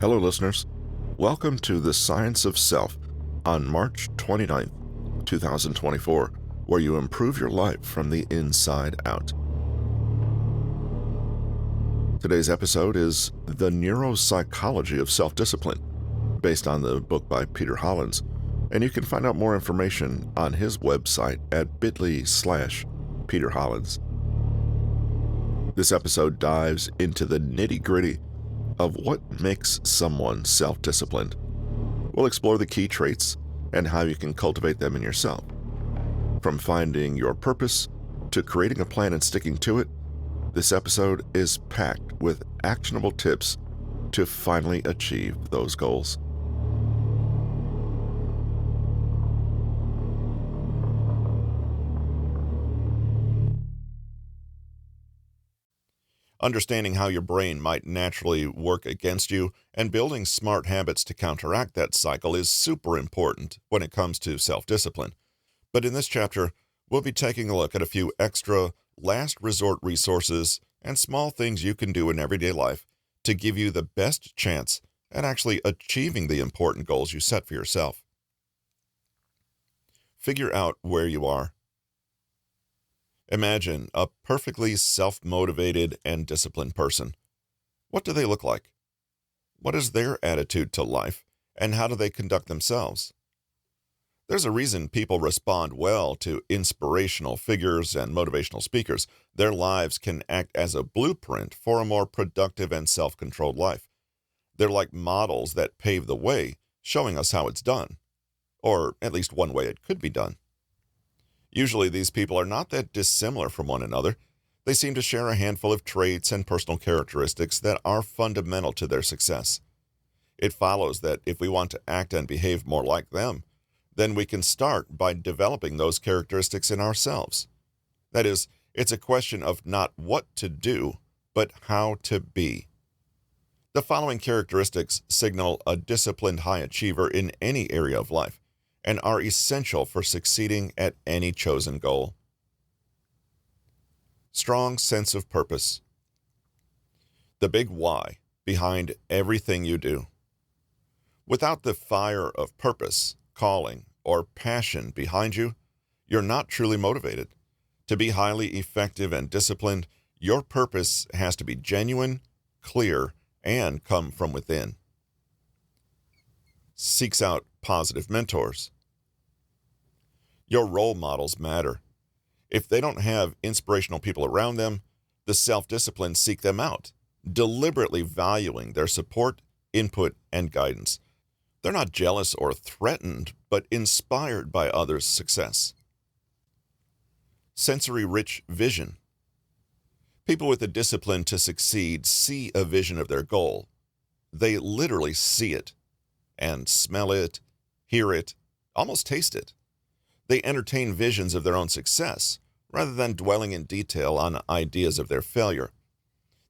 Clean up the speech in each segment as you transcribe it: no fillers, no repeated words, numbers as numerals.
Hello, listeners. Welcome to The Science of Self on March 29th, 2024, where you improve your life from the inside out. Today's episode is The Neuropsychology of Self-Discipline, based on the book by Peter Hollins, and you can find out more information on his website at bit.ly/Peter Hollins. This episode dives into the nitty-gritty of what makes someone self-disciplined. We'll explore the key traits and how you can cultivate them in yourself. From finding your purpose to creating a plan and sticking to it, this episode is packed with actionable tips to finally achieve those goals. Understanding how your brain might naturally work against you and building smart habits to counteract that cycle is super important when it comes to self-discipline. But in this chapter, we'll be taking a look at a few extra last resort resources and small things you can do in everyday life to give you the best chance at actually achieving the important goals you set for yourself. Figure out where you are. Imagine a perfectly self-motivated and disciplined person. What do they look like? What is their attitude to life, and how do they conduct themselves? There's a reason people respond well to inspirational figures and motivational speakers. Their lives can act as a blueprint for a more productive and self-controlled life. They're like models that pave the way, showing us how it's done, or at least one way it could be done. Usually these people are not that dissimilar from one another. They seem to share a handful of traits and personal characteristics that are fundamental to their success. It follows that if we want to act and behave more like them, then we can start by developing those characteristics in ourselves. That is, it's a question of not what to do, but how to be. The following characteristics signal a disciplined high achiever in any area of life and are essential for succeeding at any chosen goal. Strong sense of purpose. The big why behind everything you do. Without the fire of purpose, calling, or passion behind you, you're not truly motivated. To be highly effective and disciplined, your purpose has to be genuine, clear, and come from within. Seeks out positive mentors. Your role models matter. If they don't have inspirational people around them, the self-disciplined seek them out, deliberately valuing their support, input, and guidance. They're not jealous or threatened, but inspired by others' success. Sensory-rich vision. People with the discipline to succeed see a vision of their goal. They literally see it and smell it, hear it, almost taste it. They entertain visions of their own success, rather than dwelling in detail on ideas of their failure.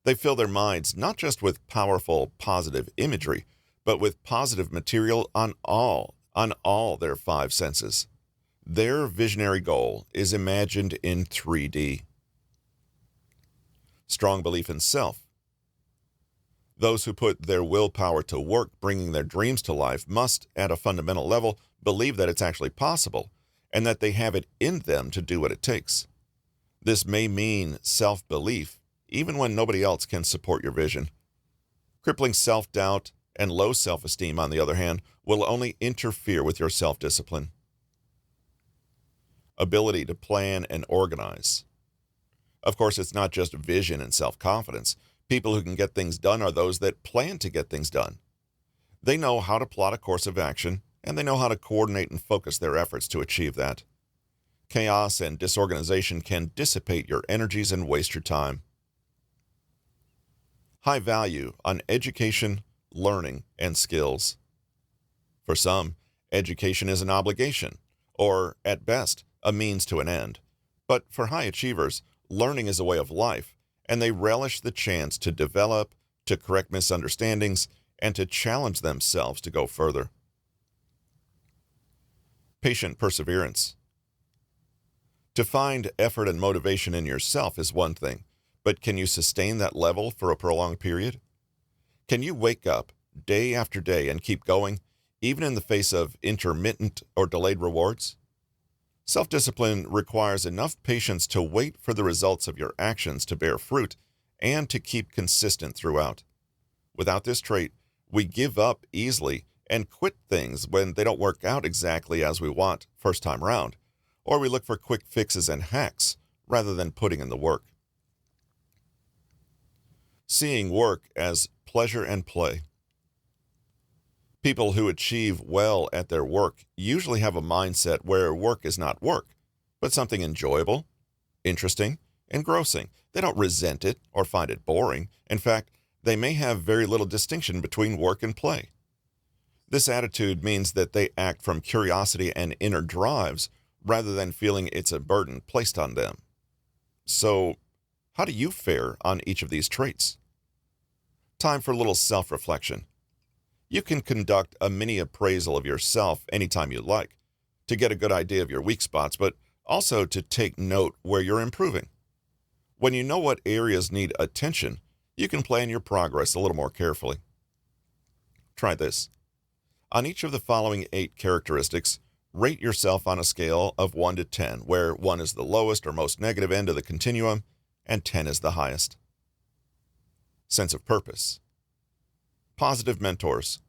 They fill their minds not just with powerful, positive imagery, but with positive material on all their five senses. Their visionary goal is imagined in 3D. Strong belief in self. Those who put their willpower to work bringing their dreams to life must, at a fundamental level, believe that it's actually possible, and that they have it in them to do what it takes. This may mean self-belief, even when nobody else can support your vision. Crippling self-doubt and low self-esteem, on the other hand, will only interfere with your self-discipline. Ability to plan and organize. Of course, it's not just vision and self-confidence. People who can get things done are those that plan to get things done. They know how to plot a course of action, and they know how to coordinate and focus their efforts to achieve that. Chaos and disorganization can dissipate your energies and waste your time. High value on education, learning, and skills. For some, education is an obligation, or at best, a means to an end. But for high achievers, learning is a way of life, and they relish the chance to develop, to correct misunderstandings, and to challenge themselves to go further. Patient perseverance. To find effort and motivation in yourself is one thing, but can you sustain that level for a prolonged period? Can you wake up, day after day and keep going, even in the face of intermittent or delayed rewards? Self-discipline requires enough patience to wait for the results of your actions to bear fruit and to keep consistent throughout. Without this trait, we give up easily and quit things when they don't work out exactly as we want first time round, or we look for quick fixes and hacks rather than putting in the work. Seeing work as pleasure and play. People who achieve well at their work usually have a mindset where work is not work, but something enjoyable, interesting, engrossing. They don't resent it or find it boring. In fact, they may have very little distinction between work and play. This attitude means that they act from curiosity and inner drives rather than feeling it's a burden placed on them. So, how do you fare on each of these traits? Time for a little self-reflection. You can conduct a mini appraisal of yourself anytime you like to get a good idea of your weak spots, but also to take note where you're improving. When you know what areas need attention, you can plan your progress a little more carefully. Try this. On each of the following 8 characteristics, rate yourself on a scale of 1 to 10, where 1 is the lowest or most negative end of the continuum, and 10 is the highest. Sense of purpose. Positive mentors.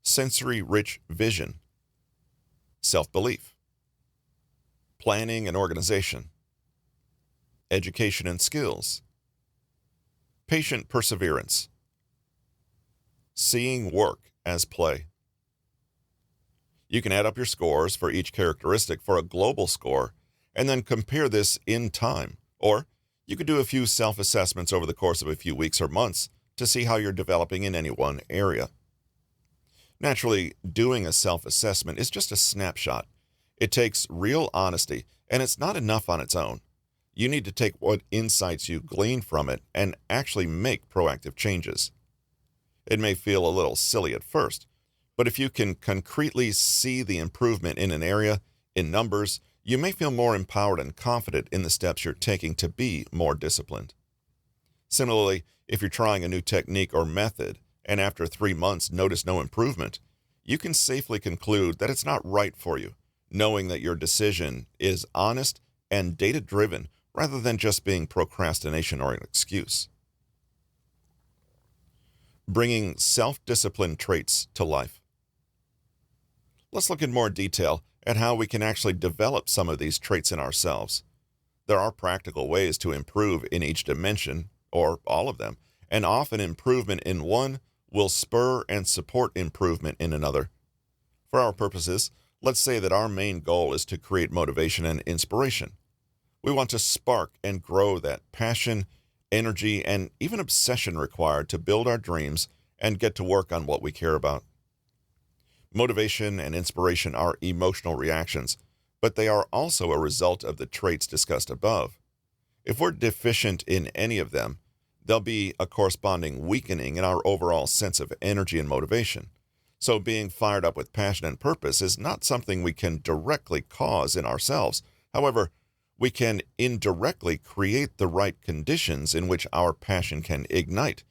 Sensory-rich vision. Self-belief. Planning and organization. Education and skills. Patient perseverance. Seeing work as play. You can add up your scores for each characteristic for a global score and then compare this in time, or you could do a few self-assessments over the course of a few weeks or months to see how you're developing in any one area. Naturally, doing a self-assessment is just a snapshot. It takes real honesty, and it's not enough on its own. You need to take what insights you glean from it and actually make proactive changes. It may feel a little silly at first, but if you can concretely see the improvement in an area, in numbers, you may feel more empowered and confident in the steps you're taking to be more disciplined. Similarly, if you're trying a new technique or method, and after 3 months notice no improvement, you can safely conclude that it's not right for you, knowing that your decision is honest and data-driven rather than just being procrastination or an excuse. Bringing self-discipline traits to life. Let's look in more detail at how we can actually develop some of these traits in ourselves. There are practical ways to improve in each dimension, or all of them, and often improvement in one will spur and support improvement in another. For our purposes, let's say that our main goal is to create motivation and inspiration. We want to spark and grow that passion, energy, and even obsession required to build our dreams and get to work on what we care about. Motivation and inspiration are emotional reactions, but they are also a result of the traits discussed above. If we're deficient in any of them, there'll be a corresponding weakening in our overall sense of energy and motivation. So being fired up with passion and purpose is not something we can directly cause in ourselves. However, we can indirectly create the right conditions in which our passion can ignite.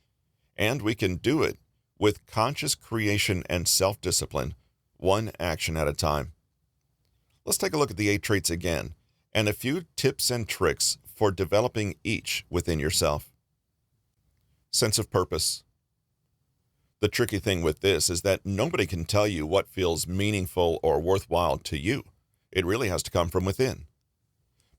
And we can do it with conscious creation and self-discipline, one action at a time. Let's take a look at the 8 traits again, and a few tips and tricks for developing each within yourself. Sense of purpose. The tricky thing with this is that nobody can tell you what feels meaningful or worthwhile to you. It really has to come from within.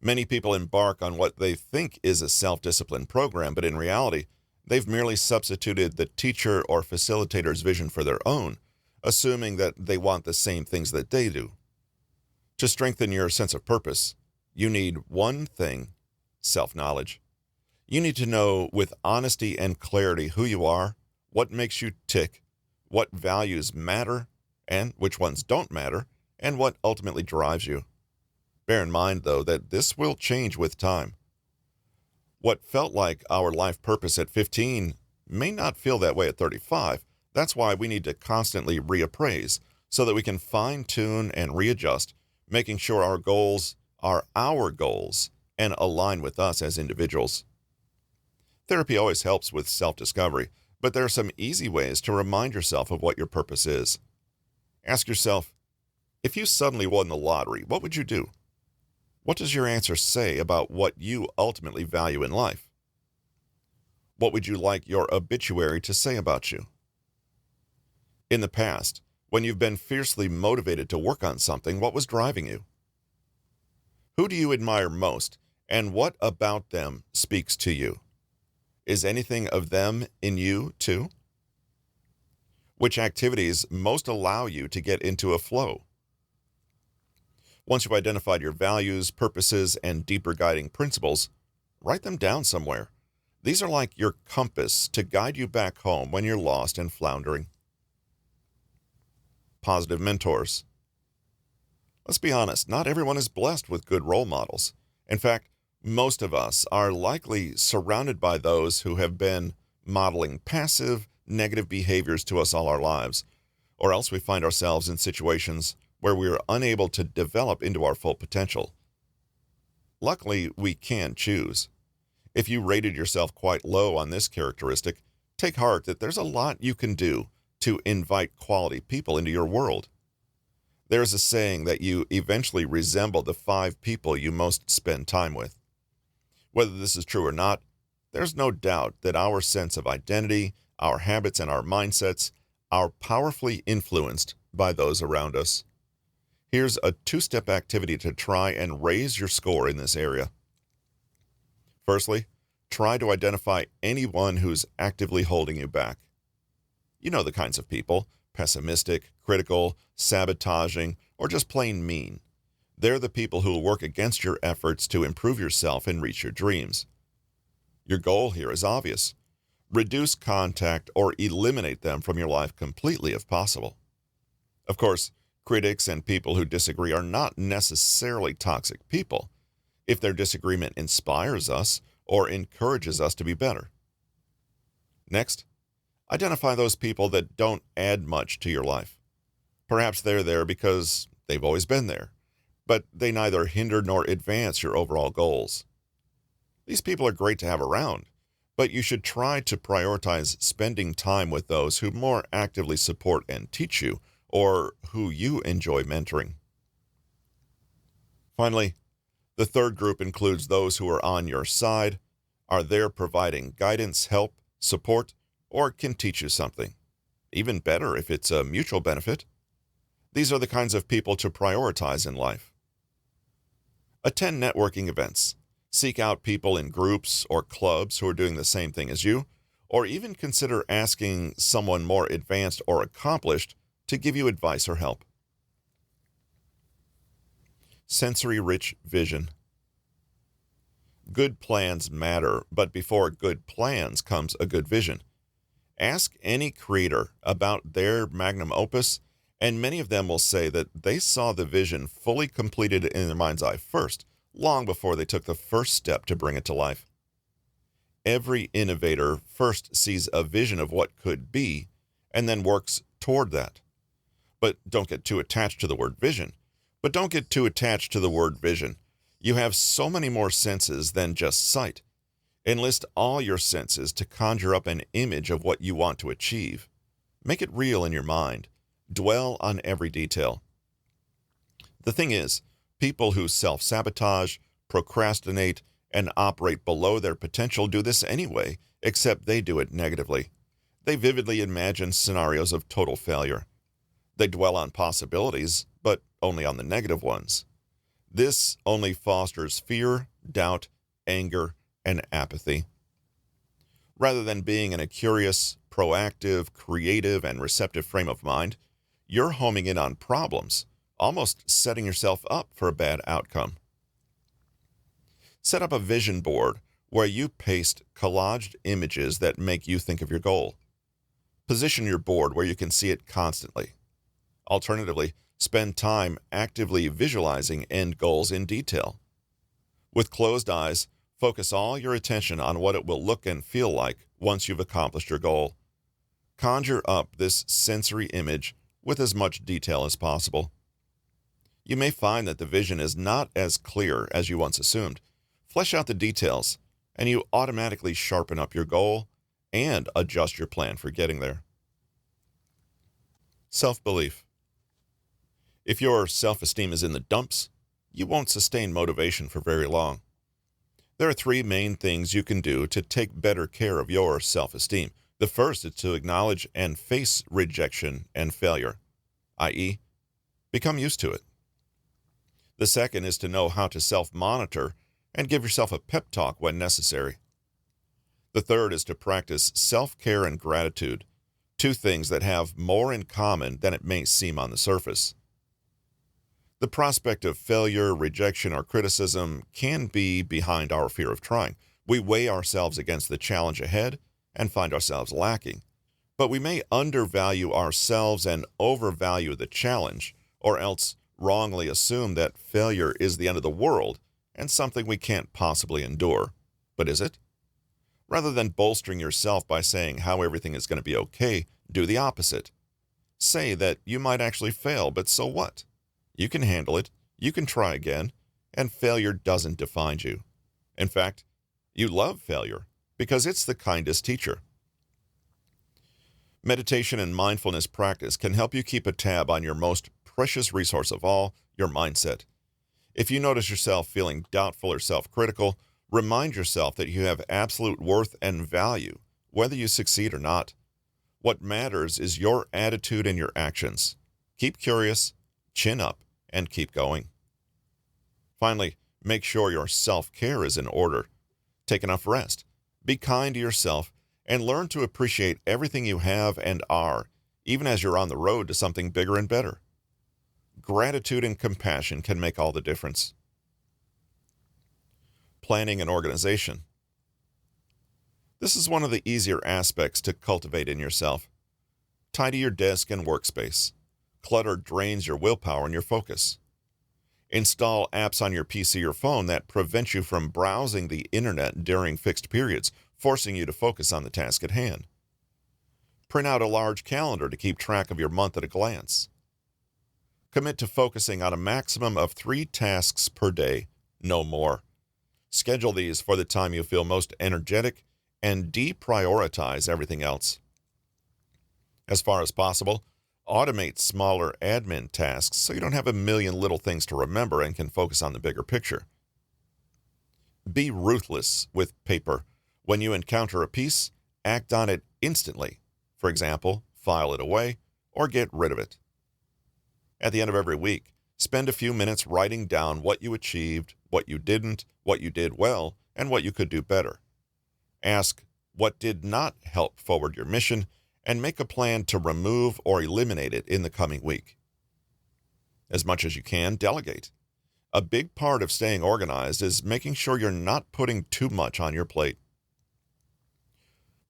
Many people embark on what they think is a self-discipline program, but in reality, they've merely substituted the teacher or facilitator's vision for their own, assuming that they want the same things that they do. To strengthen your sense of purpose, you need one thing: self-knowledge. You need to know with honesty and clarity who you are, what makes you tick, what values matter, and which ones don't matter, and what ultimately drives you. Bear in mind, though, that this will change with time. What felt like our life purpose at 15 may not feel that way at 35. That's why we need to constantly reappraise so that we can fine-tune and readjust, making sure our goals are our goals and align with us as individuals. Therapy always helps with self-discovery, But there are some easy ways to remind yourself of what your purpose is. Ask yourself, if you suddenly won the lottery, what would you do? What does your answer say about what you ultimately value in life? What would you like your obituary to say about you? In the past, when you've been fiercely motivated to work on something, what was driving you? Who do you admire most, and what about them speaks to you? Is anything of them in you too? Which activities most allow you to get into a flow? Once you've identified your values, purposes, and deeper guiding principles, write them down somewhere. These are like your compass to guide you back home when you're lost and floundering. Positive mentors. Let's be honest, not everyone is blessed with good role models. In fact, most of us are likely surrounded by those who have been modeling passive, negative behaviors to us all our lives, or else we find ourselves in situations where we are unable to develop into our full potential. Luckily, we can choose. If you rated yourself quite low on this characteristic, take heart that there's a lot you can do to invite quality people into your world. There's a saying that you eventually resemble the 5 people you most spend time with. Whether this is true or not, there's no doubt that our sense of identity, our habits, and our mindsets are powerfully influenced by those around us. Here's a 2-step activity to try and raise your score in this area. Firstly, try to identify anyone who's actively holding you back. You know the kinds of people: pessimistic, critical, sabotaging, or just plain mean. They're the people who will work against your efforts to improve yourself and reach your dreams. Your goal here is obvious. Reduce contact or eliminate them from your life completely if possible. Of course, critics and people who disagree are not necessarily toxic people if their disagreement inspires us or encourages us to be better. Next, identify those people that don't add much to your life. Perhaps they're there because they've always been there, but they neither hinder nor advance your overall goals. These people are great to have around, but you should try to prioritize spending time with those who more actively support and teach you, or who you enjoy mentoring. Finally, the third group includes those who are on your side, are there providing guidance, help, support, or can teach you something. Even better if it's a mutual benefit. These are the kinds of people to prioritize in life. Attend networking events. Seek out people in groups or clubs who are doing the same thing as you, or even consider asking someone more advanced or accomplished to give you advice or help. Sensory-rich vision. Good plans matter, but before good plans comes a good vision. Ask any creator about their magnum opus, and many of them will say that they saw the vision fully completed in their mind's eye first, long before they took the first step to bring it to life. Every innovator first sees a vision of what could be, and then works toward that. But don't get too attached to the word vision. You have so many more senses than just sight. Enlist all your senses to conjure up an image of what you want to achieve. Make it real in your mind. Dwell on every detail. The thing is, people who self-sabotage, procrastinate, and operate below their potential do this anyway, except they do it negatively. They vividly imagine scenarios of total failure. They dwell on possibilities, but only on the negative ones. This only fosters fear, doubt, anger, and apathy. Rather than being in a curious, proactive, creative, and receptive frame of mind, you're homing in on problems, almost setting yourself up for a bad outcome. Set up a vision board where you paste collaged images that make you think of your goal. Position your board where you can see it constantly. Alternatively, spend time actively visualizing end goals in detail. With closed eyes, focus all your attention on what it will look and feel like once you've accomplished your goal. Conjure up this sensory image with as much detail as possible. You may find that the vision is not as clear as you once assumed. Flesh out the details, and you automatically sharpen up your goal and adjust your plan for getting there. Self-belief. If your self-esteem is in the dumps, you won't sustain motivation for very long. There are three main things you can do to take better care of your self-esteem. The first is to acknowledge and face rejection and failure, i.e., become used to it. The second is to know how to self-monitor and give yourself a pep talk when necessary. The third is to practice self-care and gratitude, two things that have more in common than it may seem on the surface. The prospect of failure, rejection, or criticism can be behind our fear of trying. We weigh ourselves against the challenge ahead and find ourselves lacking. But we may undervalue ourselves and overvalue the challenge, or else wrongly assume that failure is the end of the world and something we can't possibly endure. But is it? Rather than bolstering yourself by saying how everything is going to be okay, do the opposite. Say that you might actually fail, but so what? You can handle it, you can try again, and failure doesn't define you. In fact, you love failure because it's the kindest teacher. Meditation and mindfulness practice can help you keep a tab on your most precious resource of all, your mindset. If you notice yourself feeling doubtful or self-critical, remind yourself that you have absolute worth and value, whether you succeed or not. What matters is your attitude and your actions. Keep curious, chin up, and keep going. Finally, make sure your self-care is in order. Take enough rest, be kind to yourself, and learn to appreciate everything you have and are, even as you're on the road to something bigger and better. Gratitude and compassion can make all the difference. Planning and organization. This is one of the easier aspects to cultivate in yourself. Tidy your desk and workspace. Clutter drains your willpower and your focus. Install apps on your PC or phone that prevent you from browsing the internet during fixed periods, forcing you to focus on the task at hand. Print out a large calendar to keep track of your month at a glance. Commit to focusing on a maximum of 3 tasks per day, no more. Schedule these for the time you feel most energetic and deprioritize everything else. As far as possible, automate smaller admin tasks so you don't have a million little things to remember and can focus on the bigger picture. Be ruthless with paper. When you encounter a piece, act on it instantly. For example, file it away or get rid of it. At the end of every week, spend a few minutes writing down what you achieved, what you didn't, what you did well, and what you could do better. Ask what did not help forward your mission, and make a plan to remove or eliminate it in the coming week. As much as you can, delegate. A big part of staying organized is making sure you're not putting too much on your plate.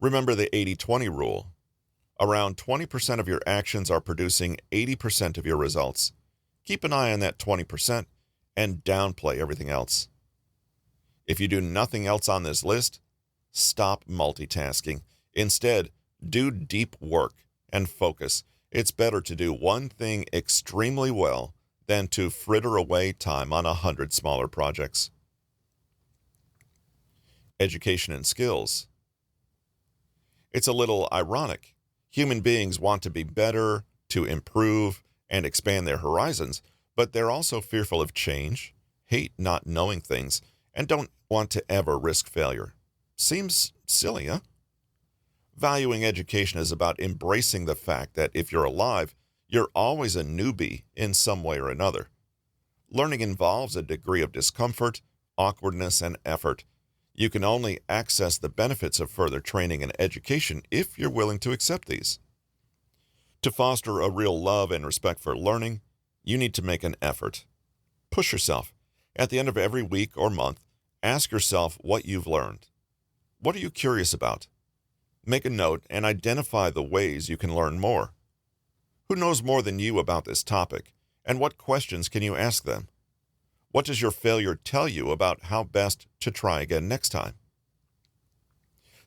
Remember the 80-20 rule. Around 20% of your actions are producing 80% of your results. Keep an eye on that 20% and downplay everything else. If you do nothing else on this list, stop multitasking. Instead, do deep work and focus. It's better to do one thing extremely well than to fritter away time on 100 smaller projects. Education and skills. It's a little ironic. Human beings want to be better, to improve, and expand their horizons, but they're also fearful of change, hate not knowing things, and don't want to ever risk failure. Seems silly, huh? Valuing education is about embracing the fact that if you're alive, you're always a newbie in some way or another. Learning involves a degree of discomfort, awkwardness, and effort. You can only access the benefits of further training and education if you're willing to accept these. To foster a real love and respect for learning, you need to make an effort. Push yourself. At the end of every week or month, ask yourself what you've learned. What are you curious about? Make a note and identify the ways you can learn more. Who knows more than you about this topic, and what questions can you ask them? What does your failure tell you about how best to try again next time?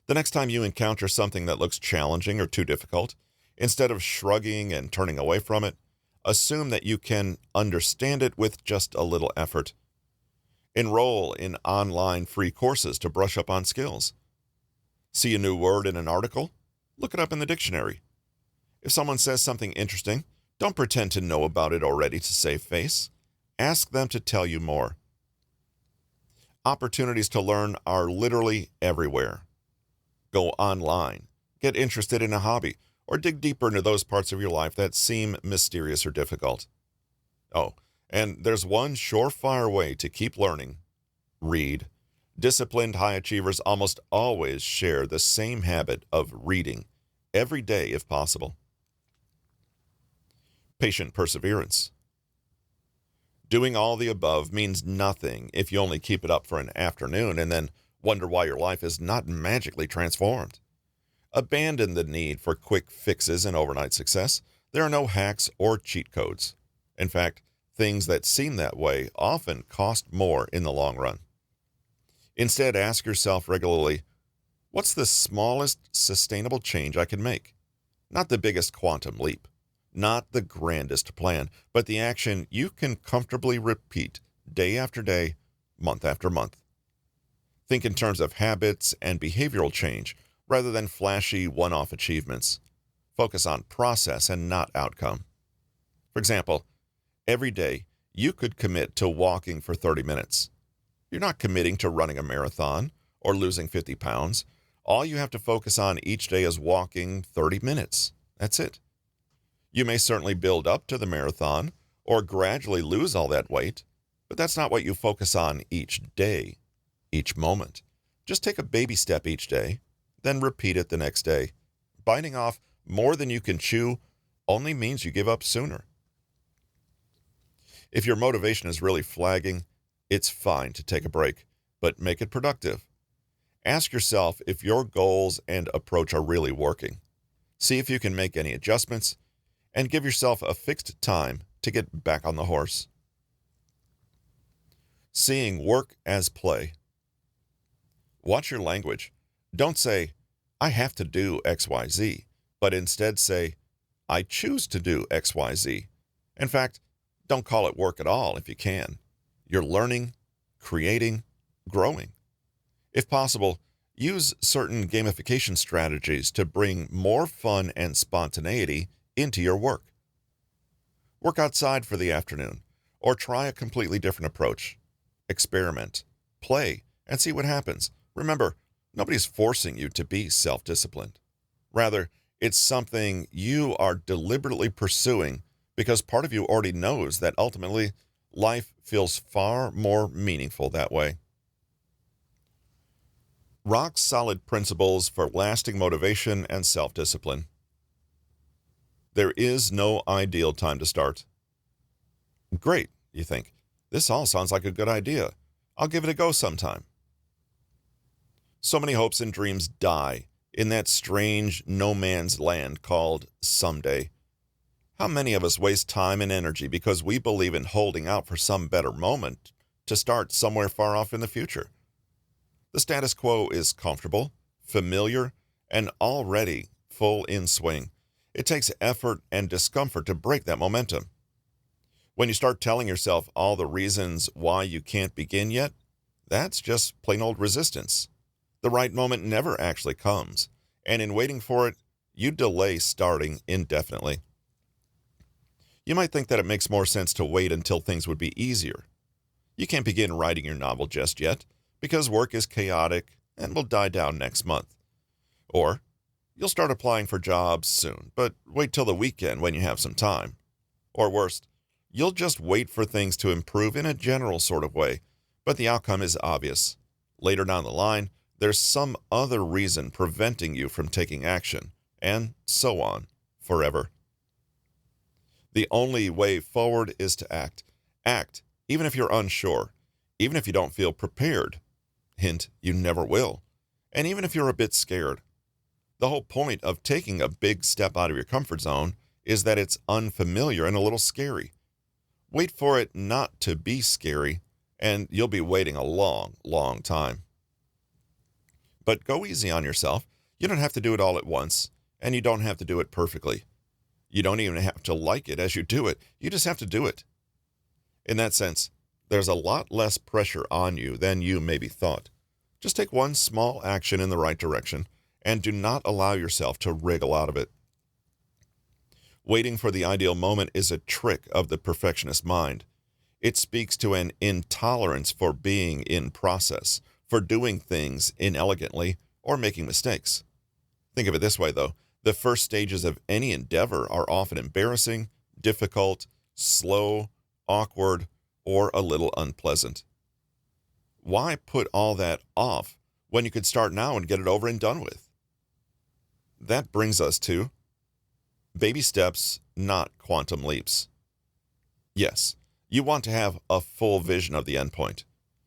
The next time you encounter something that looks challenging or too difficult, instead of shrugging and turning away from it, assume that you can understand it with just a little effort. Enroll in online free courses to brush up on skills. See a new word in an article? Look it up in the dictionary. If someone says something interesting, don't pretend to know about it already to save face. Ask them to tell you more. Opportunities to learn are literally everywhere. Go online, get interested in a hobby, or dig deeper into those parts of your life that seem mysterious or difficult. Oh, and there's one surefire way to keep learning. Read. Disciplined high achievers almost always share the same habit of reading, every day if possible. Patient perseverance. Doing all the above means nothing if you only keep it up for an afternoon and then wonder why your life is not magically transformed. Abandon the need for quick fixes and overnight success. There are no hacks or cheat codes. In fact, things that seem that way often cost more in the long run. Instead, ask yourself regularly, what's the smallest sustainable change I can make? Not the biggest quantum leap, not the grandest plan, but the action you can comfortably repeat day after day, month after month. Think in terms of habits and behavioral change rather than flashy one-off achievements. Focus on process and not outcome. For example, every day you could commit to walking for 30 minutes. You're not committing to running a marathon or losing 50 pounds. All you have to focus on each day is walking 30 minutes. That's it. You may certainly build up to the marathon or gradually lose all that weight, but that's not what you focus on each day, each moment. Just take a baby step each day, then repeat it the next day. Biting off more than you can chew only means you give up sooner. If your motivation is really flagging, it's fine to take a break, but make it productive. Ask yourself if your goals and approach are really working. See if you can make any adjustments, and give yourself a fixed time to get back on the horse. Seeing work as play. Watch your language. Don't say, I have to do XYZ, but instead say, I choose to do XYZ. In fact, don't call it work at all if you can. You're learning, creating, growing. If possible, use certain gamification strategies to bring more fun and spontaneity into your work. Work outside for the afternoon, or try a completely different approach. Experiment, play, and see what happens. Remember, nobody's forcing you to be self-disciplined. Rather, it's something you are deliberately pursuing because part of you already knows that ultimately life feels far more meaningful that way. Rock-solid principles for lasting motivation and self-discipline. There is no ideal time to start. Great, you think. This all sounds like a good idea. I'll give it a go sometime. So many hopes and dreams die in that strange no man's land called someday. How many of us waste time and energy because we believe in holding out for some better moment to start somewhere far off in the future? The status quo is comfortable, familiar, and already full in swing. It takes effort and discomfort to break that momentum. When you start telling yourself all the reasons why you can't begin yet, that's just plain old resistance. The right moment never actually comes, and in waiting for it, you delay starting indefinitely. You might think that it makes more sense to wait until things would be easier. You can't begin writing your novel just yet because work is chaotic and will die down next month. Or you'll start applying for jobs soon, but wait till the weekend when you have some time. Or worst, you'll just wait for things to improve in a general sort of way, but the outcome is obvious. Later down the line, there's some other reason preventing you from taking action, and so on, forever. The only way forward is to act. Act, even if you're unsure, even if you don't feel prepared. Hint, you never will. And even if you're a bit scared. The whole point of taking a big step out of your comfort zone is that it's unfamiliar and a little scary. Wait for it not to be scary, and you'll be waiting a long, long time. But go easy on yourself. You don't have to do it all at once, and you don't have to do it perfectly. You don't even have to like it as you do it. You just have to do it. In that sense, there's a lot less pressure on you than you maybe thought. Just take one small action in the right direction, and do not allow yourself to wriggle out of it. Waiting for the ideal moment is a trick of the perfectionist mind. It speaks to an intolerance for being in process, for doing things inelegantly, or making mistakes. Think of it this way, though. The first stages of any endeavor are often embarrassing, difficult, slow, awkward, or a little unpleasant. Why put all that off when you could start now and get it over and done with? That brings us to baby steps, not quantum leaps. Yes, you want to have a full vision of the endpoint.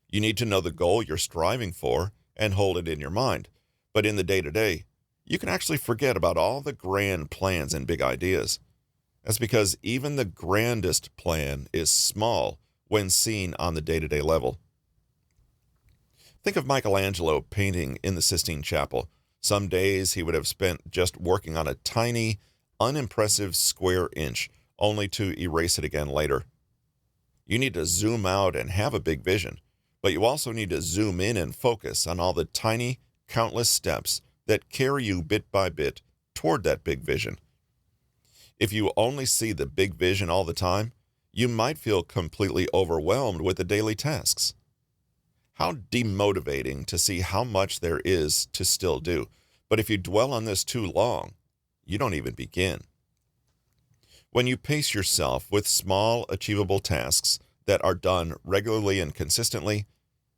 You need to know the goal you're striving for and hold it in your mind. But in the day-to-day, you can actually forget about all the grand plans and big ideas. That's because even the grandest plan is small when seen on the day-to-day level. Think of Michelangelo painting in the Sistine Chapel. Some days he would have spent just working on a tiny, unimpressive square inch, only to erase it again later. You need to zoom out and have a big vision, but you also need to zoom in and focus on all the tiny, countless steps that carry you bit by bit toward that big vision. If you only see the big vision all the time, you might feel completely overwhelmed with the daily tasks. How demotivating to see how much there is to still do. But if you dwell on this too long, you don't even begin. When you pace yourself with small, achievable tasks that are done regularly and consistently,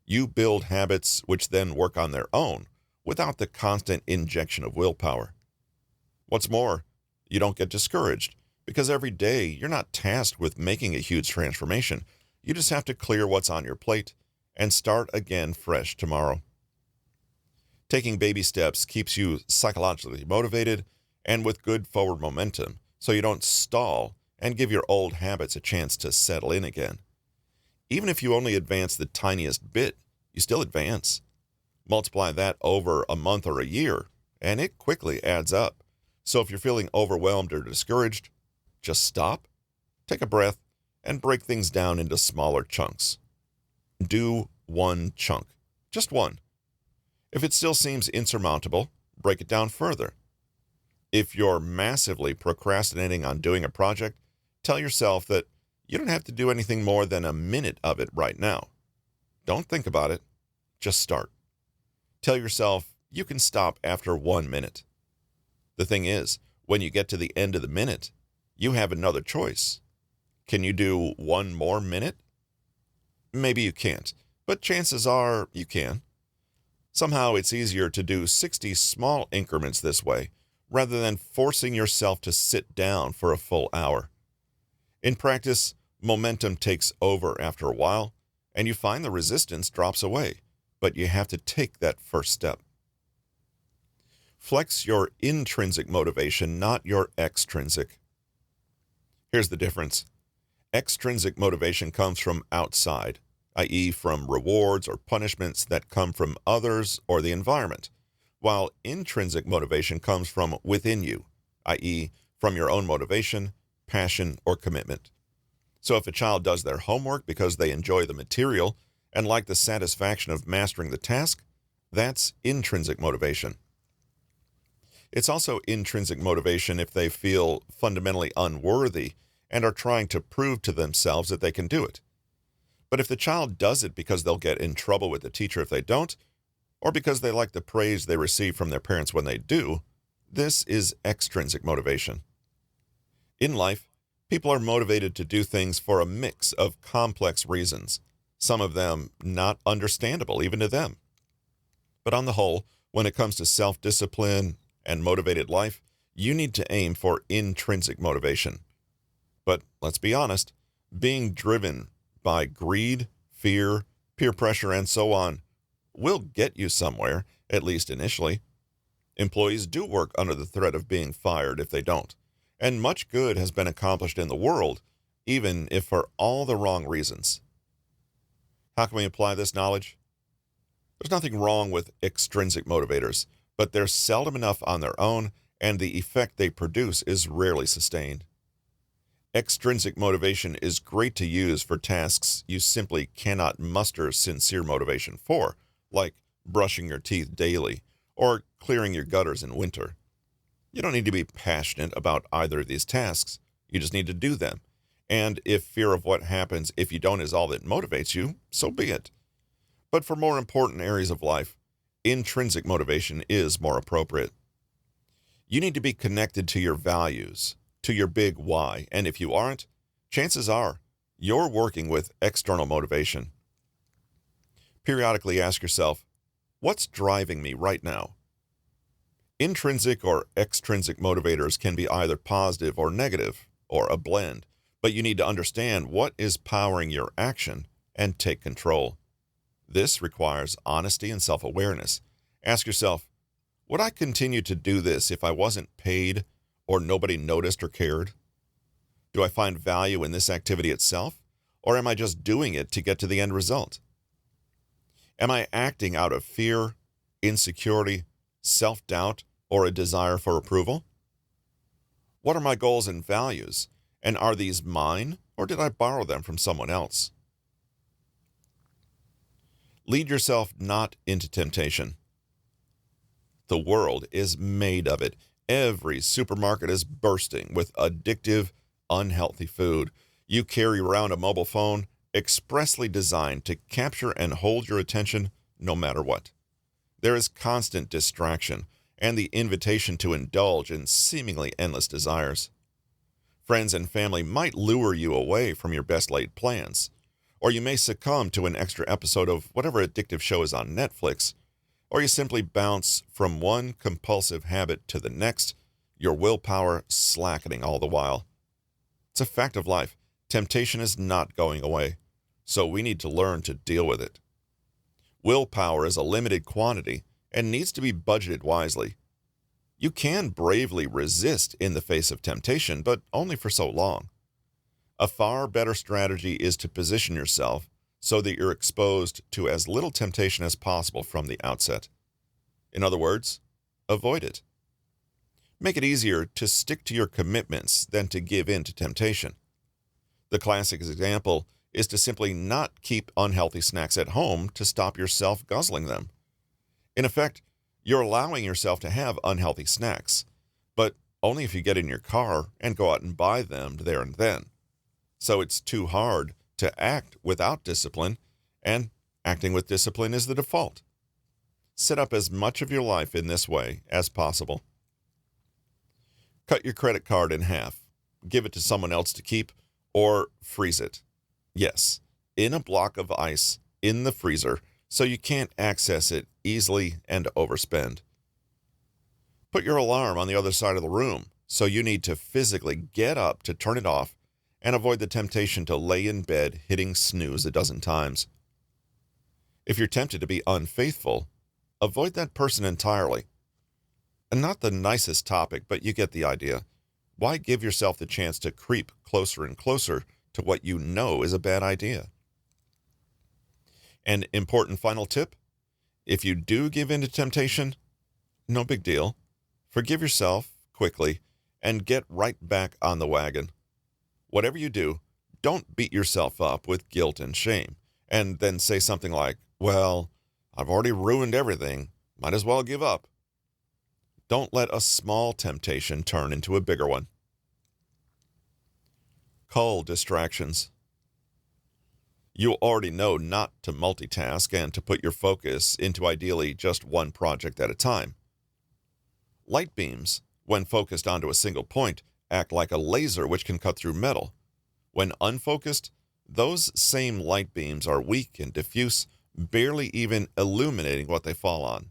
you build habits which then work on their own without the constant injection of willpower. What's more, you don't get discouraged because every day you're not tasked with making a huge transformation. You just have to clear what's on your plate and start again fresh tomorrow. Taking baby steps keeps you psychologically motivated and with good forward momentum, so you don't stall and give your old habits a chance to settle in again. Even if you only advance the tiniest bit, you still advance. Multiply that over a month or a year, and it quickly adds up. So if you're feeling overwhelmed or discouraged, just stop, take a breath, and break things down into smaller chunks. Do one chunk, just one. If it still seems insurmountable, break it down further. If you're massively procrastinating on doing a project, tell yourself that you don't have to do anything more than a minute of it right now. Don't think about it, just start. Tell yourself you can stop after 1 minute. The thing is, when you get to the end of the minute, you have another choice. Can you do one more minute? Maybe you can't, but chances are you can. Somehow it's easier to do 60 small increments this way, rather than forcing yourself to sit down for a full hour. In practice, momentum takes over after a while, and you find the resistance drops away, but you have to take that first step. Flex your intrinsic motivation, not your extrinsic. Here's the difference. Extrinsic motivation comes from outside, i.e., from rewards or punishments that come from others or the environment, while intrinsic motivation comes from within you, i.e., from your own motivation, passion, or commitment. So if a child does their homework because they enjoy the material and like the satisfaction of mastering the task, that's intrinsic motivation. It's also intrinsic motivation if they feel fundamentally unworthy and are trying to prove to themselves that they can do it. But if the child does it because they'll get in trouble with the teacher if they don't, or because they like the praise they receive from their parents when they do, this is extrinsic motivation. In life, people are motivated to do things for a mix of complex reasons, some of them not understandable even to them. But on the whole, when it comes to self-discipline and motivated life, you need to aim for intrinsic motivation. But let's be honest, being driven by greed, fear, peer pressure, and so on will get you somewhere, at least initially. Employees do work under the threat of being fired if they don't, and much good has been accomplished in the world, even if for all the wrong reasons. How can we apply this knowledge? There's nothing wrong with extrinsic motivators, but they're seldom enough on their own, and the effect they produce is rarely sustained. Extrinsic motivation is great to use for tasks you simply cannot muster sincere motivation for, like brushing your teeth daily, or clearing your gutters in winter. You don't need to be passionate about either of these tasks. You just need to do them. And if fear of what happens if you don't is all that motivates you, so be it. But for more important areas of life, intrinsic motivation is more appropriate. You need to be connected to your values, to your big why, and if you aren't, chances are you're working with external motivation. Periodically ask yourself, what's driving me right now? Intrinsic or extrinsic motivators can be either positive or negative, or a blend, but you need to understand what is powering your action and take control. This requires honesty and self-awareness. Ask yourself, would I continue to do this if I wasn't paid or nobody noticed or cared? Do I find value in this activity itself, or am I just doing it to get to the end result? Am I acting out of fear, insecurity, self-doubt, or a desire for approval? What are my goals and values, and are these mine, or did I borrow them from someone else? Lead yourself not into temptation. The world is made of it. Every supermarket is bursting with addictive, unhealthy food. You carry around a mobile phone expressly designed to capture and hold your attention no matter what. There is constant distraction and the invitation to indulge in seemingly endless desires. Friends and family might lure you away from your best laid plans, or you may succumb to an extra episode of whatever addictive show is on Netflix, or you simply bounce from one compulsive habit to the next, your willpower slackening all the while. It's a fact of life. Temptation is not going away, so we need to learn to deal with it. Willpower is a limited quantity and needs to be budgeted wisely. You can bravely resist in the face of temptation, but only for so long. A far better strategy is to position yourself so that you're exposed to as little temptation as possible from the outset. In other words, avoid it. Make it easier to stick to your commitments than to give in to temptation. The classic example is to simply not keep unhealthy snacks at home to stop yourself guzzling them. In effect, you're allowing yourself to have unhealthy snacks, but only if you get in your car and go out and buy them there and then. So it's too hard to act without discipline, and acting with discipline is the default. Set up as much of your life in this way as possible. Cut your credit card in half, give it to someone else to keep, or freeze it. Yes, in a block of ice in the freezer so you can't access it easily and overspend. Put your alarm on the other side of the room so you need to physically get up to turn it off and avoid the temptation to lay in bed hitting snooze a dozen times. If you're tempted to be unfaithful, avoid that person entirely. And not the nicest topic, but you get the idea. Why give yourself the chance to creep closer and closer to what you know is a bad idea? An important final tip: if you do give in to temptation, no big deal. Forgive yourself quickly and get right back on the wagon. Whatever you do, don't beat yourself up with guilt and shame, and then say something like, well, I've already ruined everything, might as well give up. Don't let a small temptation turn into a bigger one. Cull distractions. You already know not to multitask and to put your focus into ideally just one project at a time. Light beams, when focused onto a single point, act like a laser which can cut through metal. When unfocused, those same light beams are weak and diffuse, barely even illuminating what they fall on.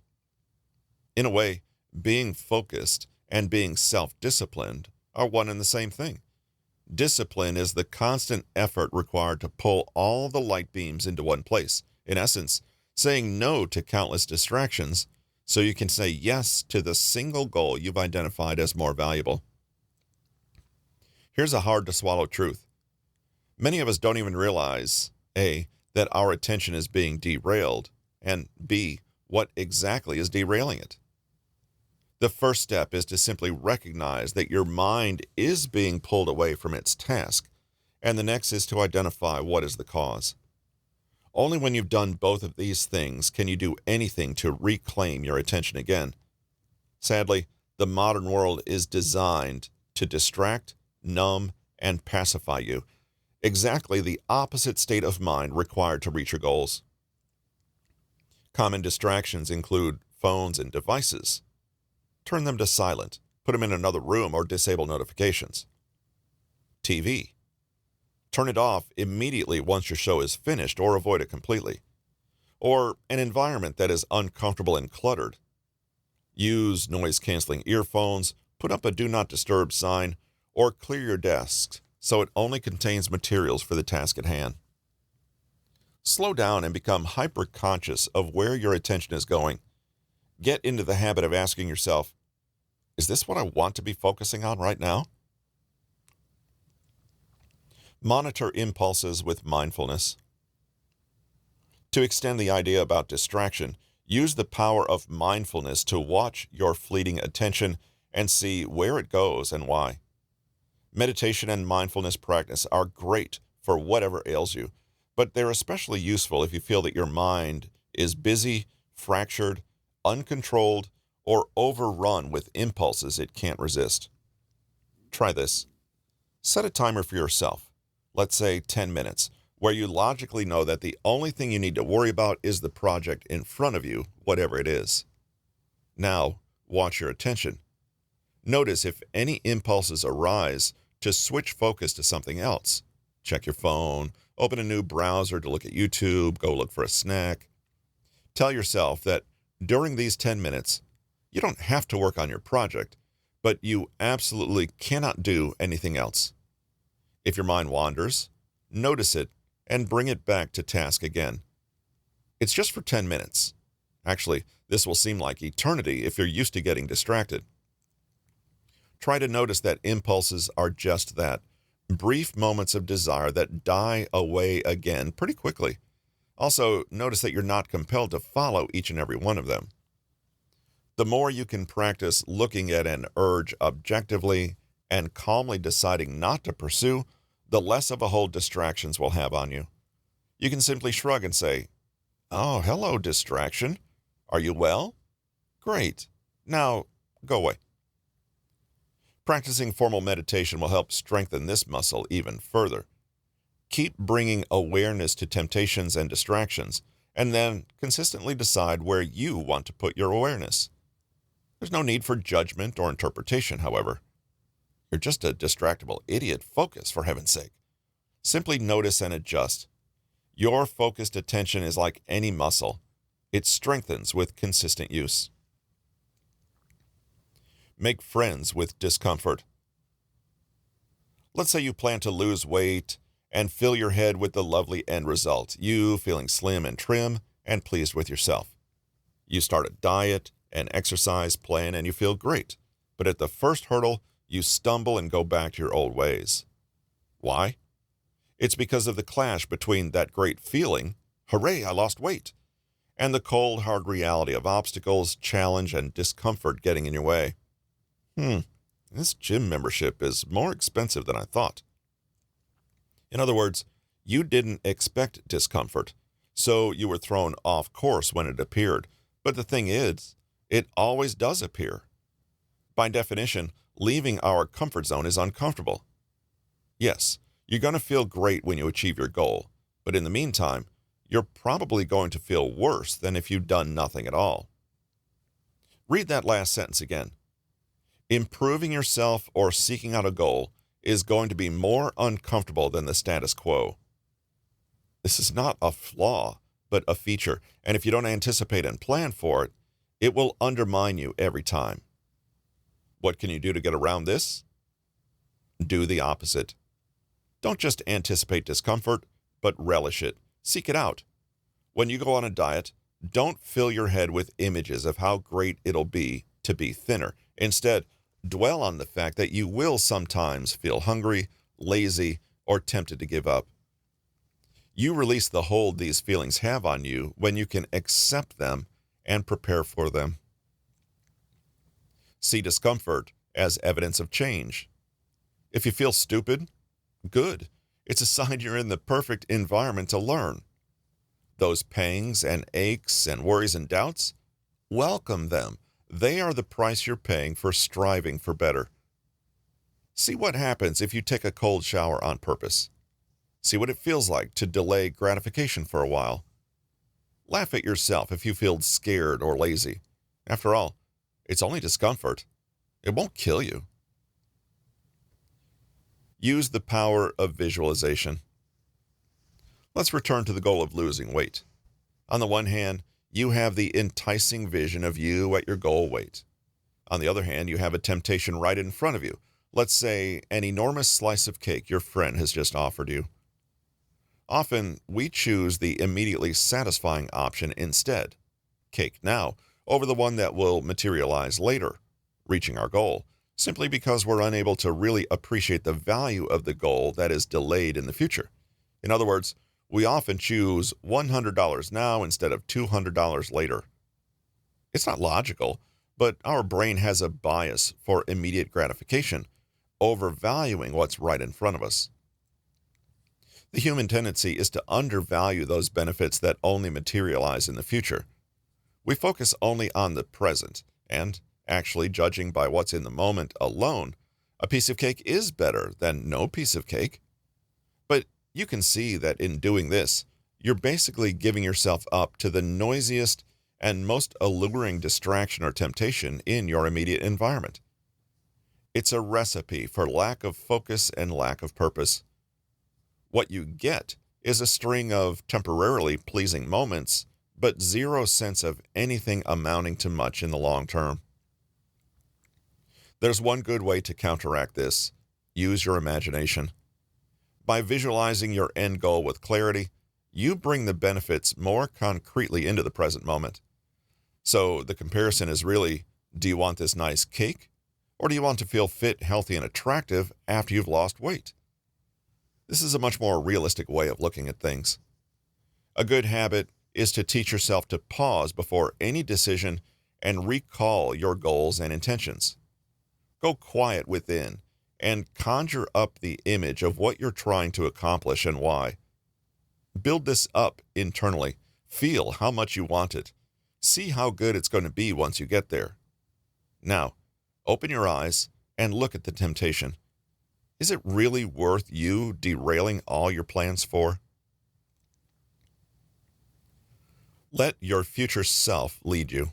In a way, being focused and being self-disciplined are one and the same thing. Discipline is the constant effort required to pull all the light beams into one place. In essence, saying no to countless distractions so you can say yes to the single goal you've identified as more valuable. Here's a hard-to-swallow truth. Many of us don't even realize, A, that our attention is being derailed, and B, what exactly is derailing it. The first step is to simply recognize that your mind is being pulled away from its task, and the next is to identify what is the cause. Only when you've done both of these things can you do anything to reclaim your attention again. Sadly, the modern world is designed to distract, numb, and pacify you. Exactly the opposite state of mind required to reach your goals. Common distractions include phones and devices. Turn them to silent, put them in another room, or disable notifications. TV. Turn it off immediately once your show is finished or avoid it completely. Or an environment that is uncomfortable and cluttered. Use noise-canceling earphones, put up a do not disturb sign, or clear your desk so it only contains materials for the task at hand. Slow down and become hyper-conscious of where your attention is going. Get into the habit of asking yourself, is this what I want to be focusing on right now? Monitor impulses with mindfulness. To extend the idea about distraction, use the power of mindfulness to watch your fleeting attention and see where it goes and why. Meditation and mindfulness practice are great for whatever ails you, but they're especially useful if you feel that your mind is busy, fractured, uncontrolled, or overrun with impulses it can't resist. Try this. Set a timer for yourself, let's say 10 minutes, where you logically know that the only thing you need to worry about is the project in front of you, whatever it is. Now, watch your attention. Notice if any impulses arise to switch focus to something else. Check your phone, open a new browser to look at YouTube, go look for a snack. Tell yourself that during these 10 minutes, you don't have to work on your project, but you absolutely cannot do anything else. If your mind wanders, notice it and bring it back to task again. It's just for 10 minutes. Actually, this will seem like eternity if you're used to getting distracted. Try to notice that impulses are just that, brief moments of desire that die away again pretty quickly. Also, notice that you're not compelled to follow each and every one of them. The more you can practice looking at an urge objectively and calmly deciding not to pursue, the less of a hold distractions will have on you. You can simply shrug and say, "Oh, hello, distraction. Are you well? Great. Now, go away." Practicing formal meditation will help strengthen this muscle even further. Keep bringing awareness to temptations and distractions, and then consistently decide where you want to put your awareness. There's no need for judgment or interpretation, however. You're just a distractible idiot. Focus, for heaven's sake. Simply notice and adjust. Your focused attention is like any muscle. It strengthens with consistent use. Make friends with discomfort. Let's say you plan to lose weight and fill your head with the lovely end result, you feeling slim and trim and pleased with yourself. You start a diet, an exercise plan, and you feel great. But at the first hurdle, you stumble and go back to your old ways. Why? It's because of the clash between that great feeling, hooray, I lost weight, and the cold, hard reality of obstacles, challenge, and discomfort getting in your way. This gym membership is more expensive than I thought. In other words, you didn't expect discomfort, so you were thrown off course when it appeared. But the thing is, it always does appear. By definition, leaving our comfort zone is uncomfortable. Yes, you're going to feel great when you achieve your goal, but in the meantime, you're probably going to feel worse than if you'd done nothing at all. Read that last sentence again. Improving yourself or seeking out a goal is going to be more uncomfortable than the status quo. This is not a flaw, but a feature, and if you don't anticipate and plan for it, it will undermine you every time. What can you do to get around this? Do the opposite. Don't just anticipate discomfort, but relish it. Seek it out. When you go on a diet, don't fill your head with images of how great it'll be to be thinner. Instead, dwell on the fact that you will sometimes feel hungry, lazy, or tempted to give up. You release the hold these feelings have on you when you can accept them and prepare for them. See discomfort as evidence of change. If you feel stupid, good. It's a sign you're in the perfect environment to learn. Those pangs and aches and worries and doubts, welcome them. They are the price you're paying for striving for better. See what happens if you take a cold shower on purpose. See what it feels like to delay gratification for a while. Laugh at yourself if you feel scared or lazy. After all, it's only discomfort. It won't kill you. Use the power of visualization. Let's return to the goal of losing weight. On the one hand, you have the enticing vision of you at your goal weight. On the other hand, you have a temptation right in front of you. Let's say an enormous slice of cake your friend has just offered you. Often, we choose the immediately satisfying option instead, cake now, over the one that will materialize later, reaching our goal, simply because we're unable to really appreciate the value of the goal that is delayed in the future. In other words, we often choose $100 now instead of $200 later. It's not logical, but our brain has a bias for immediate gratification, overvaluing what's right in front of us. The human tendency is to undervalue those benefits that only materialize in the future. We focus only on the present, and actually, judging by what's in the moment alone, a piece of cake is better than no piece of cake. But you can see that in doing this, you're basically giving yourself up to the noisiest and most alluring distraction or temptation in your immediate environment. It's a recipe for lack of focus and lack of purpose. What you get is a string of temporarily pleasing moments, but zero sense of anything amounting to much in the long term. There's one good way to counteract this. Use your imagination. By visualizing your end goal with clarity, you bring the benefits more concretely into the present moment. So the comparison is really, do you want this nice cake? Or do you want to feel fit, healthy, and attractive after you've lost weight? This is a much more realistic way of looking at things. A good habit is to teach yourself to pause before any decision and recall your goals and intentions. Go quiet within and conjure up the image of what you're trying to accomplish and why. Build this up internally. Feel how much you want it. See how good it's going to be once you get there. Now, open your eyes and look at the temptation. Is it really worth you derailing all your plans for? Let your future self lead you.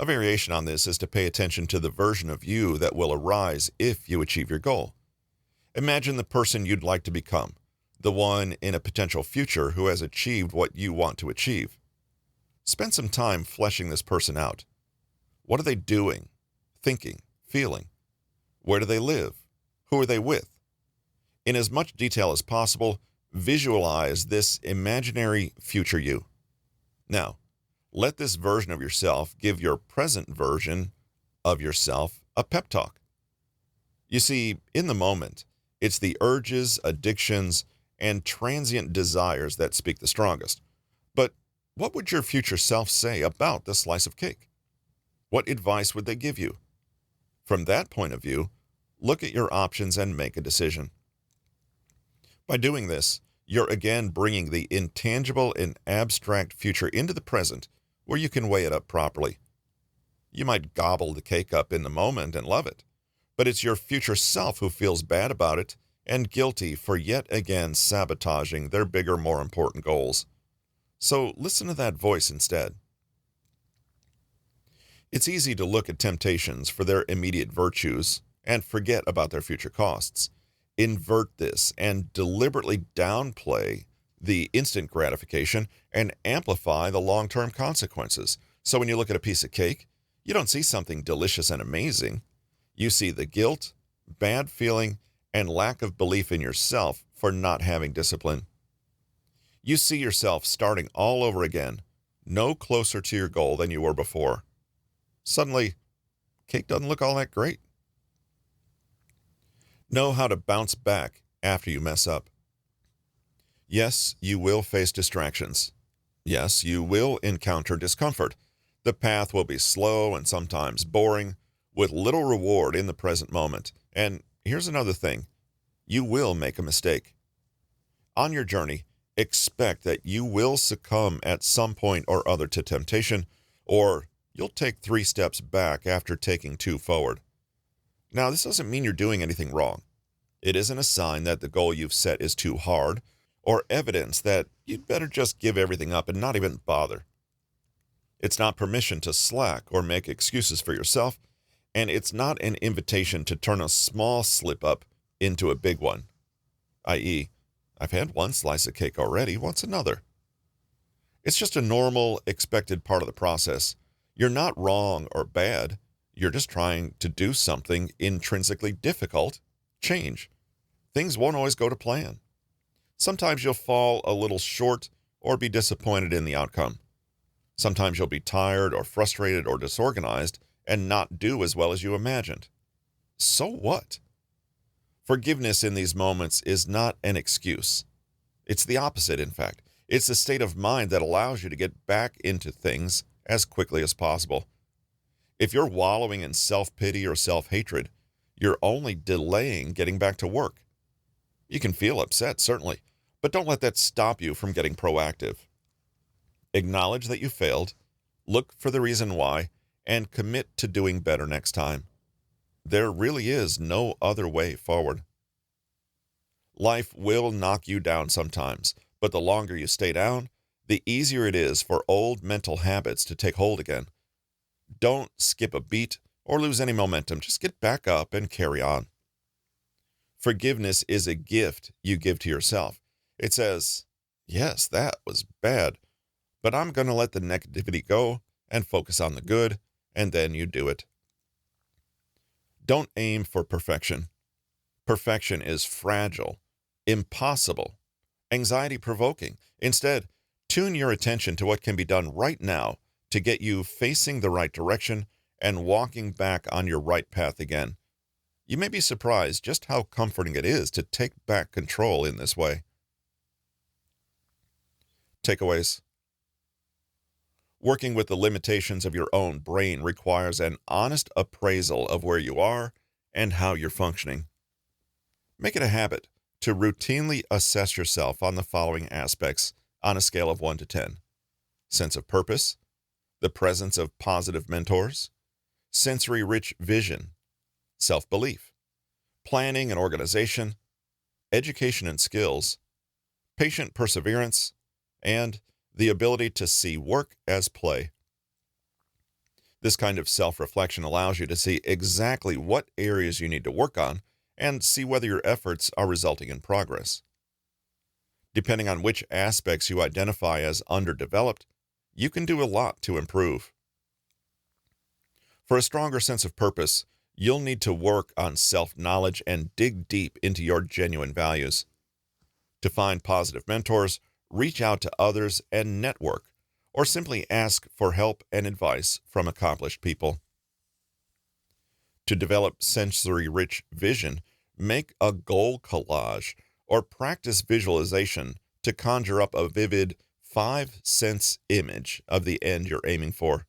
A variation on this is to pay attention to the version of you that will arise if you achieve your goal. Imagine the person you'd like to become, the one in a potential future who has achieved what you want to achieve. Spend some time fleshing this person out. What are they doing, thinking, feeling? Where do they live? Who are they with? In as much detail as possible, visualize this imaginary future you. Now, let this version of yourself give your present version of yourself a pep talk. You see, in the moment, it's the urges, addictions, and transient desires that speak the strongest. But what would your future self say about the slice of cake? What advice would they give you? From that point of view, look at your options and make a decision. By doing this, you're again bringing the intangible and abstract future into the present where you can weigh it up properly. You might gobble the cake up in the moment and love it, but it's your future self who feels bad about it and guilty for yet again sabotaging their bigger, more important goals. So listen to that voice instead. It's easy to look at temptations for their immediate virtues and forget about their future costs. Invert this and deliberately downplay the instant gratification and amplify the long-term consequences. So when you look at a piece of cake, you don't see something delicious and amazing. You see the guilt, bad feeling, and lack of belief in yourself for not having discipline. You see yourself starting all over again, no closer to your goal than you were before. Suddenly, cake doesn't look all that great. Know how to bounce back after you mess up. Yes, you will face distractions. Yes, you will encounter discomfort. The path will be slow and sometimes boring, with little reward in the present moment. And here's another thing. You will make a mistake. On your journey, Expect that you will succumb at some point or other to temptation, or you'll take 3 steps back after taking 2 forward. Now, this doesn't mean you're doing anything wrong. It isn't a sign that the goal you've set is too hard, or evidence that you'd better just give everything up and not even bother. It's not permission to slack or make excuses for yourself, and it's not an invitation to turn a small slip-up into a big one, i.e., I've had one slice of cake already, what's another? It's just a normal, expected part of the process. You're not wrong or bad. You're just trying to do something intrinsically difficult, change. Things won't always go to plan. Sometimes you'll fall a little short or be disappointed in the outcome. Sometimes you'll be tired or frustrated or disorganized and not do as well as you imagined. So what? Forgiveness in these moments is not an excuse. It's the opposite, in fact. It's a state of mind that allows you to get back into things as quickly as possible. If you're wallowing in self-pity or self-hatred, you're only delaying getting back to work. You can feel upset, certainly, but don't let that stop you from getting proactive. Acknowledge that you failed, look for the reason why, and commit to doing better next time. There really is no other way forward. Life will knock you down sometimes, but the longer you stay down, the easier it is for old mental habits to take hold again. Don't skip a beat or lose any momentum. Just get back up and carry on. Forgiveness is a gift you give to yourself. It says, yes, that was bad, but I'm going to let the negativity go and focus on the good, and then you do it. Don't aim for perfection. Perfection is fragile, impossible, anxiety-provoking. Instead, tune your attention to what can be done right now to get you facing the right direction and walking back on your right path again. You may be surprised just how comforting it is to take back control in this way. Takeaways. Working with the limitations of your own brain requires an honest appraisal of where you are and how you're functioning. Make it a habit to routinely assess yourself on the following aspects on a scale of 1 to 10. Sense of purpose, the presence of positive mentors, sensory-rich vision, self-belief, planning and organization, education and skills, patient perseverance, and the ability to see work as play. This kind of self-reflection allows you to see exactly what areas you need to work on and see whether your efforts are resulting in progress. Depending on which aspects you identify as underdeveloped, you can do a lot to improve. For a stronger sense of purpose, you'll need to work on self-knowledge and dig deep into your genuine values. To find positive mentors, reach out to others and network, or simply ask for help and advice from accomplished people. To develop sensory-rich vision, make a goal collage or practice visualization to conjure up a vivid 5-sense image of the end you're aiming for.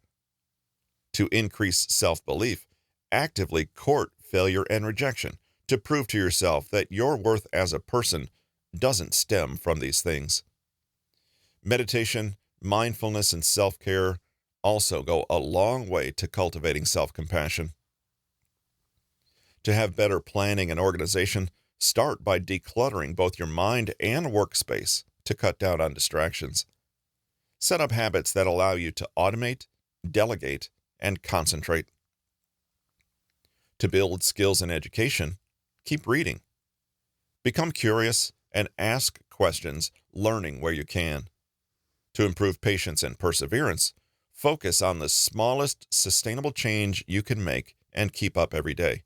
To increase self-belief, actively court failure and rejection to prove to yourself that your worth as a person doesn't stem from these things. Meditation, mindfulness, and self-care also go a long way to cultivating self-compassion. To have better planning and organization, start by decluttering both your mind and workspace to cut down on distractions. Set up habits that allow you to automate, delegate, and concentrate. To build skills in education, keep reading. Become curious and ask questions, learning where you can. To improve patience and perseverance, focus on the smallest sustainable change you can make and keep up every day.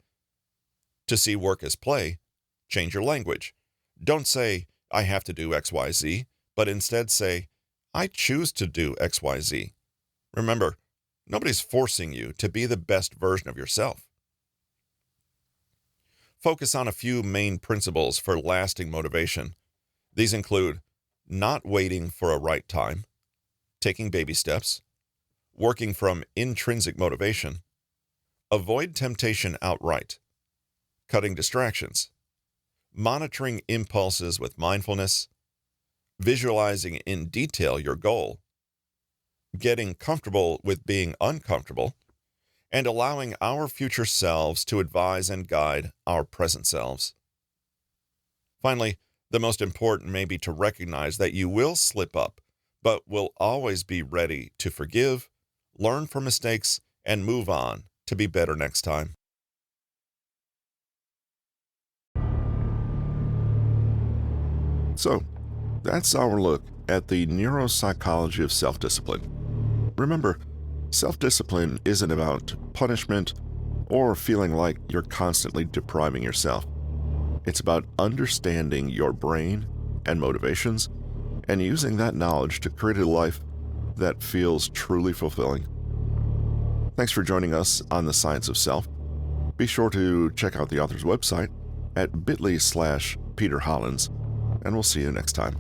To see work as play, change your language. Don't say, I have to do XYZ, but instead say, I choose to do XYZ. Remember, nobody's forcing you to be the best version of yourself. Focus on a few main principles for lasting motivation. These include not waiting for a right time, taking baby steps, working from intrinsic motivation, avoid temptation outright, cutting distractions, monitoring impulses with mindfulness, visualizing in detail your goal, getting comfortable with being uncomfortable, and allowing our future selves to advise and guide our present selves. Finally, the most important may be to recognize that you will slip up, but will always be ready to forgive, learn from mistakes, and move on to be better next time. So, that's our look at the neuropsychology of self-discipline. Remember, self-discipline isn't about punishment or feeling like you're constantly depriving yourself. It's about understanding your brain and motivations and using that knowledge to create a life that feels truly fulfilling. Thanks for joining us on The Science of Self. Be sure to check out the author's website at bit.ly/Peter Hollins, and we'll see you next time.